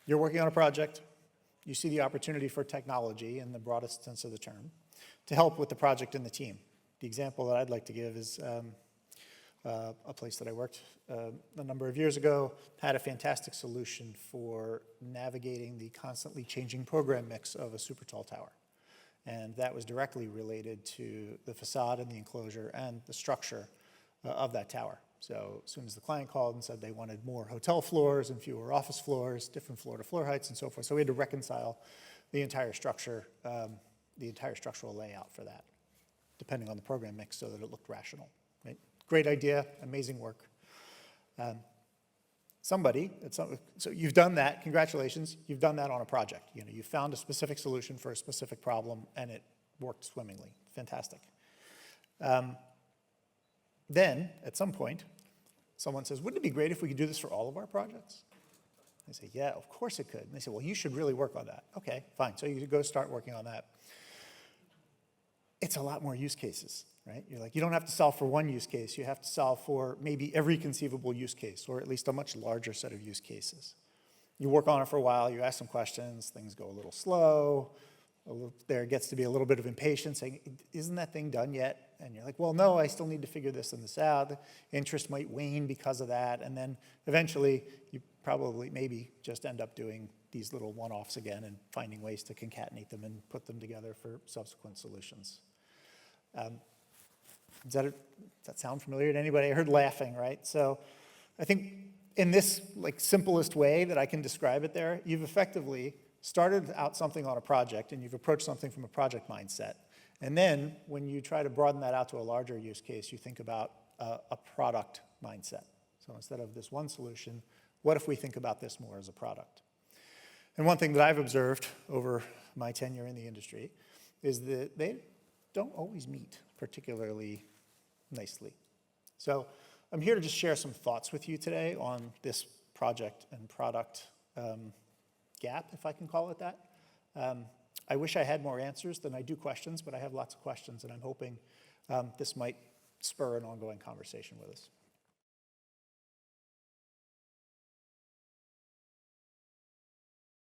You're working on a project. You see the opportunity for technology in the broadest sense of the term to help with the project and the team. The example that I'd like to give is a place that I worked a number of years ago had a fantastic solution for navigating the constantly changing program mix of a super tall tower. And that was directly related to the facade and the enclosure and the structure of that tower. So as soon as the client called and said they wanted more hotel floors and fewer office floors, different floor-to-floor heights and so forth. So we had to reconcile the entire structure, the entire structural layout for that, depending on the program mix so that it looked rational. Right? Great idea, amazing work. So you've done that, congratulations, you've done that on a project. You know, you found a specific solution for a specific problem and it worked swimmingly, fantastic. Then, at some point, someone says, wouldn't it be great if we could do this for all of our projects? I say, yeah, of course it could. And they say, well, you should really work on that. Okay, fine, so you go start working on that. It's a lot more use cases, right? You're like, you don't have to solve for one use case, you have to solve for maybe every conceivable use case, or at least a much larger set of use cases. You work on it for a while, you ask some questions, things go a little slow, there gets to be a little bit of impatience, saying, isn't that thing done yet? And you're like, well, no, I still need to figure this and this out. The interest might wane because of that, and then eventually you probably maybe just end up doing these little one-offs again and finding ways to concatenate them and put them together for subsequent solutions. Does that sound familiar to anybody? I heard laughing, right? So I think in this simplest way that I can describe it there, you've effectively started out something on a project and you've approached something from a project mindset. And then when you try to broaden that out to a larger use case, you think about a product mindset. So instead of this one solution, what if we think about this more as a product? And one thing that I've observed over my tenure in the industry is that they don't always meet particularly nicely. So I'm here to just share some thoughts with you today on this project and product gap, if I can call it that. I wish I had more answers than I do questions, but I have lots of questions, and I'm hoping this might spur an ongoing conversation with us.